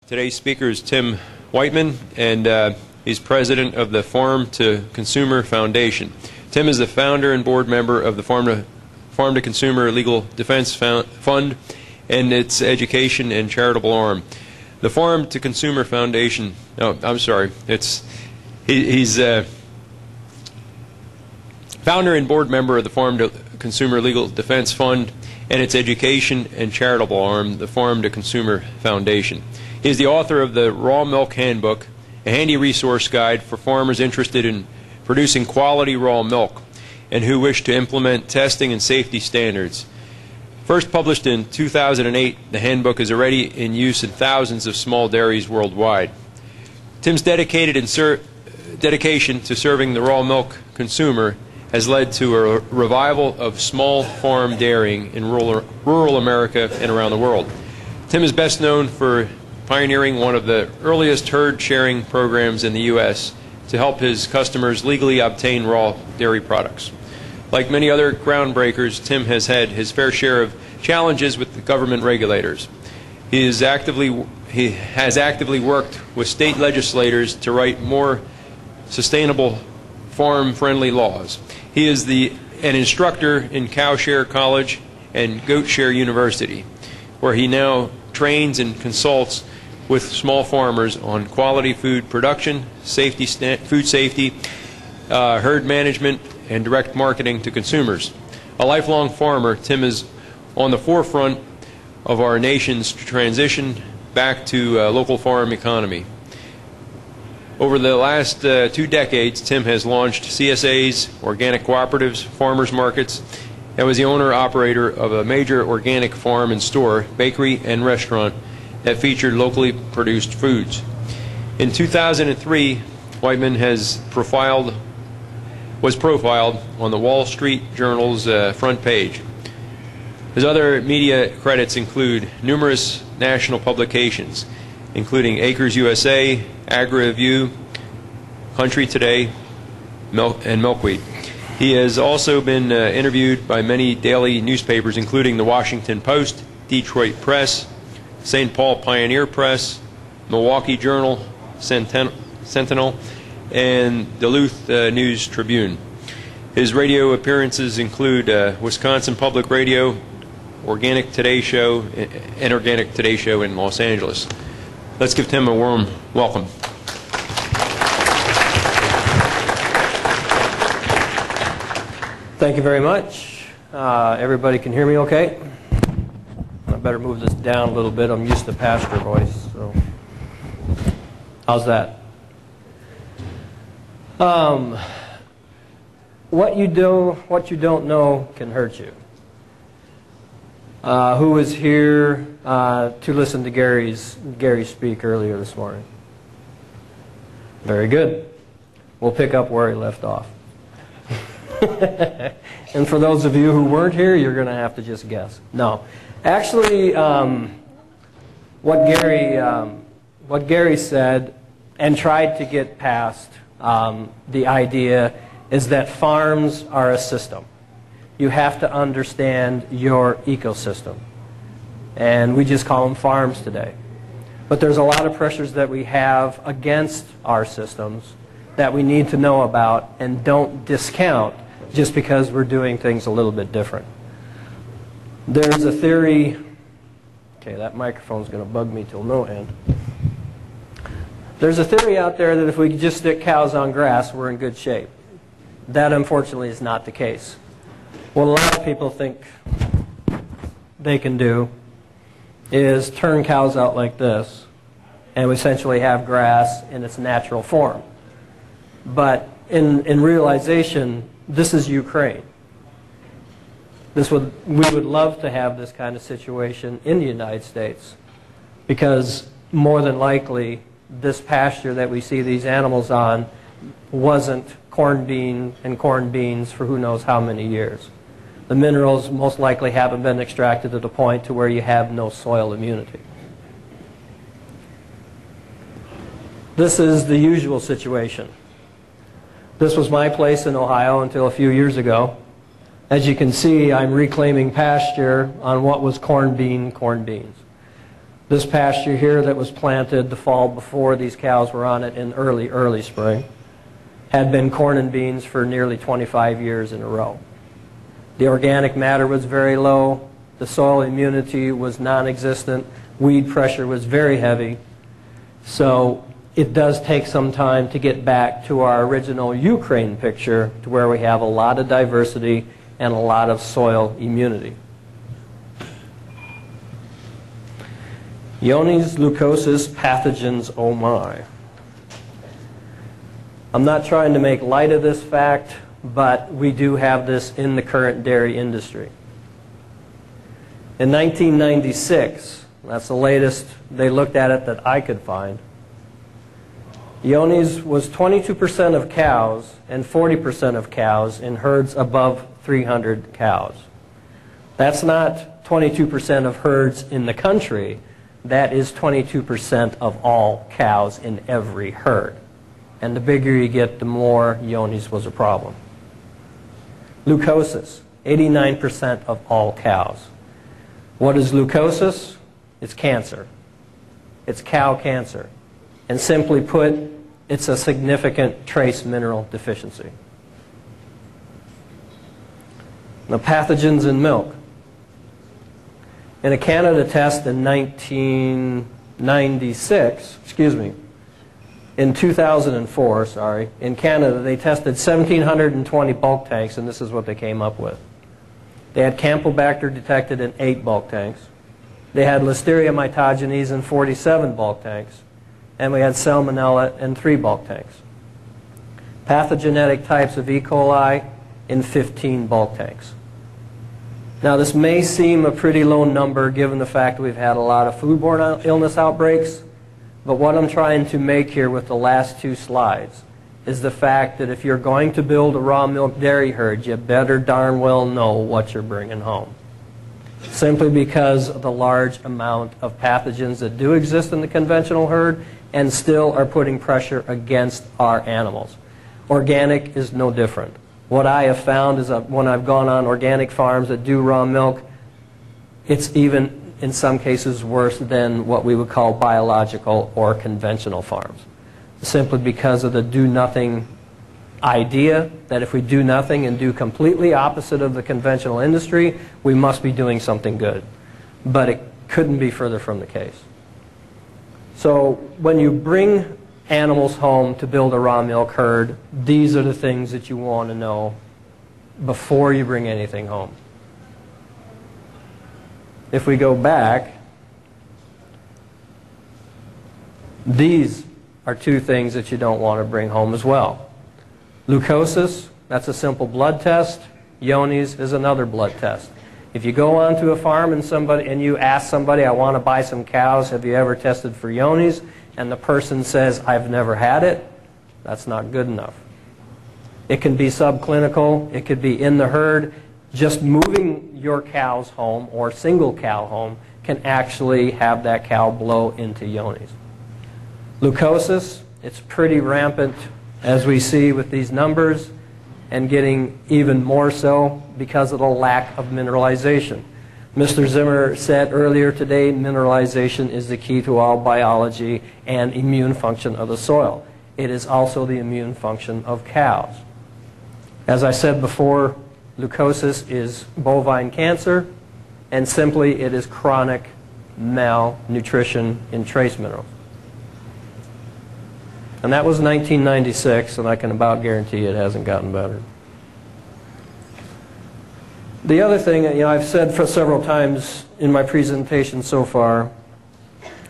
Today's speaker is Tim Wightman, and he's president of the Farm to Consumer Foundation. Tim is the founder and board member of the Farm to Consumer Legal Defense Fund and its education and charitable arm. The Farm to Consumer Foundation, he's founder and board member of the Farm to Consumer Legal Defense Fund and its education and charitable arm, the Farm to Consumer Foundation. He is the author of the Raw Milk Handbook, a handy resource guide for farmers interested in producing quality raw milk and who wish to implement testing and safety standards. First published in 2008, the handbook is already in use in thousands of small dairies worldwide. Tim's dedication to serving the raw milk consumer has led to a revival of small farm dairying in rural America and around the world. Tim is best known for pioneering one of the earliest herd sharing programs in the U.S. to help his customers legally obtain raw dairy products. Like many other groundbreakers, Tim has had his fair share of challenges with the government regulators. He has actively worked with state legislators to write more sustainable farm-friendly laws. He is an instructor in Cowshare College and Goatshare University, where he now trains and consults with small farmers on quality food production, food safety, herd management, and direct marketing to consumers. A lifelong farmer, Tim is on the forefront of our nation's transition back to a local farm economy. Over the last 2 decades, Tim has launched CSAs, organic cooperatives, farmers markets, and was the owner-operator of a major organic farm and store, bakery, and restaurant that featured locally produced foods. In 2003, Wightman was profiled on the Wall Street Journal's front page. His other media credits include numerous national publications, including Acres USA, Agri-Review, Country Today, and Milkweed. He has also been interviewed by many daily newspapers, including the Washington Post, Detroit Press, St. Paul Pioneer Press, Milwaukee Journal, Sentinel, and Duluth News Tribune. His radio appearances include Wisconsin Public Radio, Organic Today Show, and Organic Today Show in Los Angeles. Let's give Tim a warm welcome. Thank you very much. Everybody can hear me okay? I better move this down a little bit. I'm used to pastor voice. So, how's that? What you don't know can hurt you. Who was here to listen to Gary speak earlier this morning? Very good. We'll pick up where he left off. And for those of you who weren't here, you're going to have to just guess. No. Actually, what Gary said and tried to get past the idea is that farms are a system. You have to understand your ecosystem. And we just call them farms today. But there's a lot of pressures that we have against our systems that we need to know about and don't discount just because we're doing things a little bit different. There's a theory, okay, that microphone's going to bug me till no end. There's a theory out there that if we just stick cows on grass, we're in good shape. That, unfortunately, is not the case. What a lot of people think they can do is turn cows out like this and essentially have grass in its natural form. But in realization, this is Ukraine. We would love to have this kind of situation in the United States because more than likely this pasture that we see these animals on wasn't corn beans for who knows how many years. The minerals most likely haven't been extracted to the point to where you have no soil immunity. This is the usual situation. This was my place in Ohio until a few years ago. As you can see, I'm reclaiming pasture on what was corn beans. This pasture here that was planted the fall before these cows were on it in early spring had been corn and beans for nearly 25 years in a row. The organic matter was very low. The soil immunity was non-existent. Weed pressure was very heavy. So it does take some time to get back to our original Ukraine picture, to where we have a lot of diversity and a lot of soil immunity. Yonis, leukosis, pathogens, oh my. I'm not trying to make light of this fact, but we do have this in the current dairy industry. In 1996, that's the latest they looked at it that I could find, Yonis was 22% of cows and 40% of cows in herds above 300 cows. That's not 22% of herds in the country. That is 22% of all cows in every herd. And the bigger you get, the more Yonis was a problem. Leukosis, 89% of all cows. What is leukosis? It's cancer. It's cow cancer. And simply put, it's a significant trace mineral deficiency. The pathogens in milk. In a Canada test in 2004, in Canada, they tested 1,720 bulk tanks, and this is what they came up with. They had Campylobacter detected in 8 bulk tanks. They had Listeria mitogenes in 47 bulk tanks. And we had Salmonella in 3 bulk tanks. Pathogenetic types of E. coli in 15 bulk tanks. Now, this may seem a pretty low number given the fact that we've had a lot of foodborne illness outbreaks, but what I'm trying to make here with the last 2 slides is the fact that if you're going to build a raw milk dairy herd, you better darn well know what you're bringing home. Simply because of the large amount of pathogens that do exist in the conventional herd and still are putting pressure against our animals. Organic is no different. What I have found is that when I've gone on organic farms that do raw milk, it's even in some cases worse than what we would call biological or conventional farms. Simply because of the do-nothing idea that if we do nothing and do completely opposite of the conventional industry, we must be doing something good. But it couldn't be further from the case. So when you bring animals home to build a raw milk herd, these are the things that you want to know before you bring anything home. If we go back, these are 2 things that you don't want to bring home as well. Leukosis, that's a simple blood test. Yonis is another blood test. If you go onto a farm and you ask somebody, I want to buy some cows, have you ever tested for Yonis? And the person says, I've never had it, that's not good enough. It can be subclinical, it could be in the herd. Just moving your cows home or single cow home can actually have that cow blow into Yonis. Leukosis, it's pretty rampant as we see with these numbers, and getting even more so because of the lack of mineralization. Mr. Zimmer said earlier today, mineralization is the key to all biology and immune function of the soil. It is also the immune function of cows. As I said before, leukosis is bovine cancer, and simply it is chronic malnutrition in trace minerals. And that was 1996, and I can about guarantee it hasn't gotten better. The other thing, I've said for several times in my presentation so far,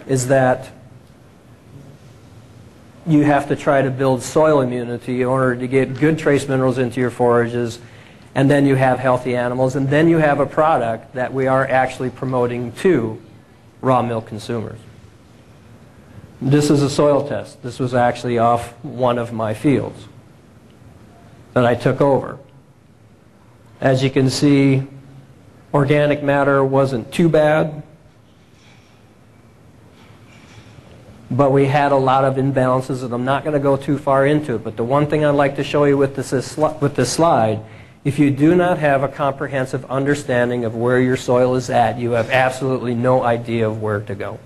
is that you have to try to build soil immunity in order to get good trace minerals into your forages, and then you have healthy animals, and then you have a product that we are actually promoting to raw milk consumers. This is a soil test. This was actually off one of my fields that I took over. As you can see, organic matter wasn't too bad, but we had a lot of imbalances, and I'm not going to go too far into it. But the one thing I'd like to show you with this slide, if you do not have a comprehensive understanding of where your soil is at, you have absolutely no idea of where to go.